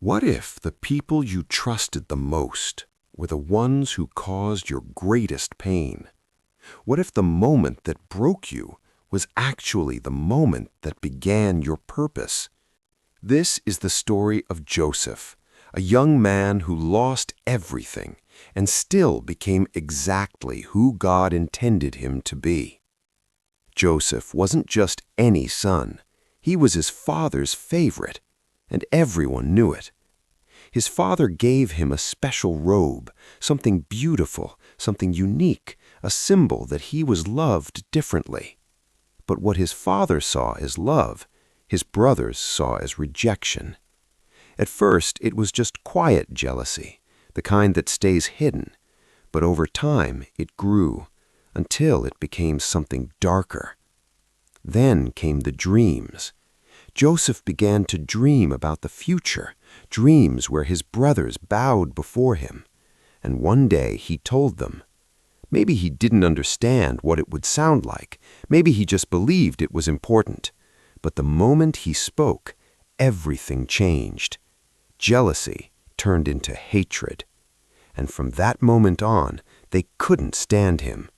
What if the people you trusted the most were the ones who caused your greatest pain? What if the moment that broke you was actually the moment that began your purpose? This is the story of Joseph, a young man who lost everything and still became exactly who God intended him to be. Joseph wasn't just any son. He was his father's favorite, and everyone knew it. His father gave him a special robe, something beautiful, something unique, a symbol that he was loved differently. But what his father saw as love, his brothers saw as rejection. At first, it was just quiet jealousy, the kind that stays hidden. But over time, it grew, until it became something darker. Then came the dreams. Joseph began to dream about the future, dreams where his brothers bowed before him. And one day he told them. Maybe he didn't understand what it would sound like. Maybe he just believed it was important. But the moment he spoke, everything changed. Jealousy turned into hatred. And from that moment on, they couldn't stand him.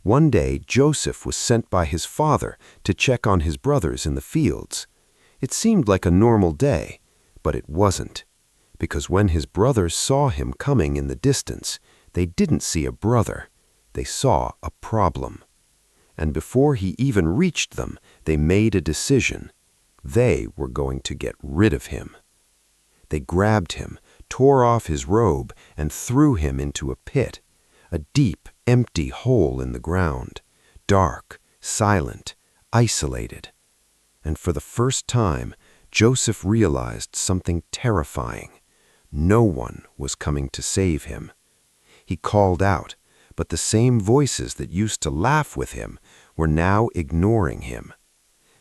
One day, Joseph was sent by his father to check on his brothers in the fields. It seemed like a normal day, but it wasn't. Because when his brothers saw him coming in the distance, they didn't see a brother. They saw a problem. And before he even reached them, they made a decision. They were going to get rid of him. They grabbed him, tore off his robe, and threw him into a pit, a deep, empty hole in the ground, dark, silent, isolated. And for the first time, Joseph realized something terrifying. No one was coming to save him. He called out, but the same voices that used to laugh with him were now ignoring him.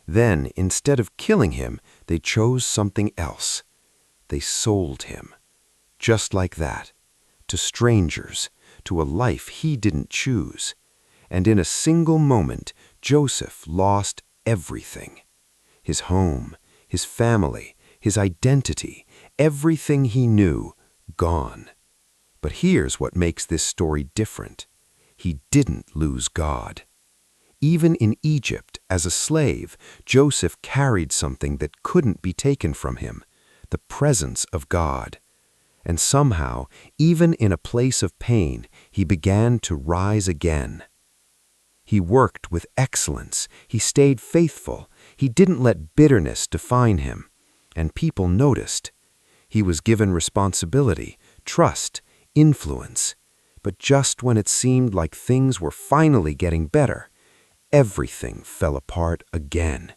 Then, instead of killing him, they chose something else. They sold him. Just like that. To strangers, to a life he didn't choose. And in a single moment, Joseph lost everything. His home, his family, his identity, everything he knew, gone. But here's what makes this story different. He didn't lose God. Even in Egypt, as a slave, Joseph carried something that couldn't be taken from him, the presence of God. And somehow, even in a place of pain, he began to rise again. He worked with excellence. He stayed faithful. He didn't let bitterness define him. And people noticed. He was given responsibility, trust, influence. But just when it seemed like things were finally getting better, everything fell apart again.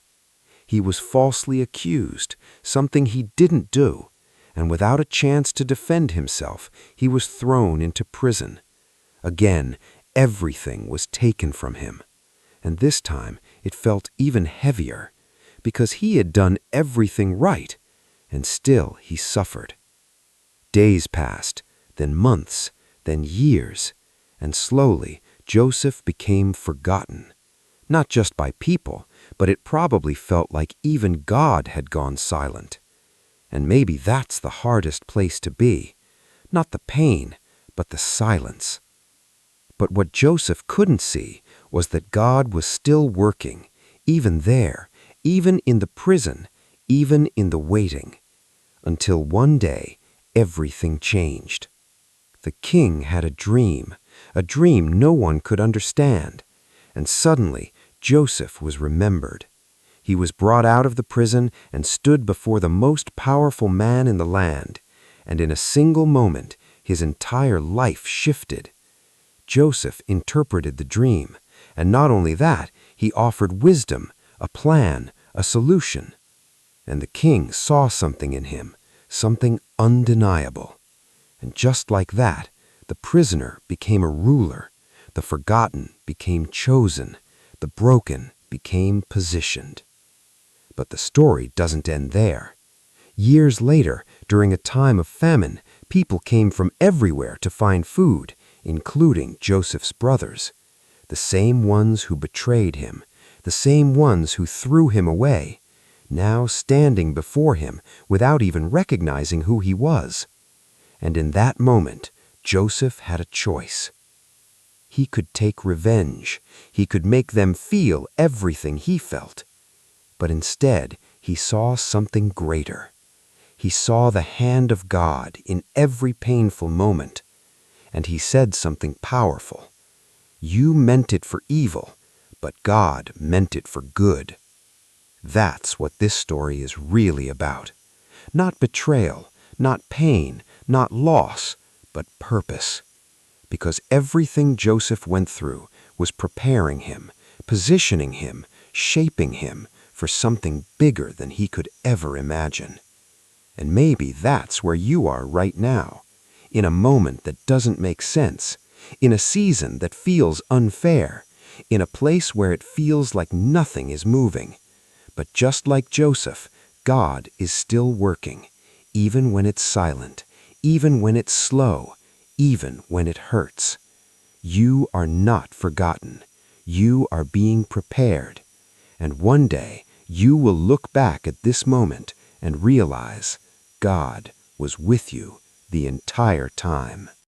He was falsely accused, something he didn't do. And without a chance to defend himself, he was thrown into prison. Again, everything was taken from him. And this time, it felt even heavier, because he had done everything right, and still he suffered. Days passed, then months, then years, and slowly Joseph became forgotten. Not just by people, but it probably felt like even God had gone silent. And maybe that's the hardest place to be. Not the pain, but the silence. But what Joseph couldn't see was that God was still working, even there, even in the prison, even in the waiting. Until one day, everything changed. The king had a dream no one could understand. And suddenly, Joseph was remembered. He was brought out of the prison and stood before the most powerful man in the land. And in a single moment, his entire life shifted. Joseph interpreted the dream. And not only that, he offered wisdom, a plan, a solution. And the king saw something in him, something undeniable. And just like that, the prisoner became a ruler. The forgotten became chosen. The broken became positioned. But the story doesn't end there. Years later, during a time of famine, people came from everywhere to find food, including Joseph's brothers. The same ones who betrayed him, the same ones who threw him away. now standing before him without even recognizing who he was. And in that moment, Joseph had a choice. He could take revenge. He could make them feel everything he felt. But instead, he saw something greater. He saw the hand of God in every painful moment. And he said something powerful. You meant it for evil, but God meant it for good. That's what this story is really about. Not betrayal, not pain, not loss, but purpose. Because everything Joseph went through was preparing him, positioning him, shaping him for something bigger than he could ever imagine. And maybe that's where you are right now, in a moment that doesn't make sense, in a season that feels unfair, in a place where it feels like nothing is moving. But just like Joseph, God is still working, even when it's silent, even when it's slow, even when it hurts. You are not forgotten. You are being prepared. And one day, you will look back at this moment and realize God was with you the entire time.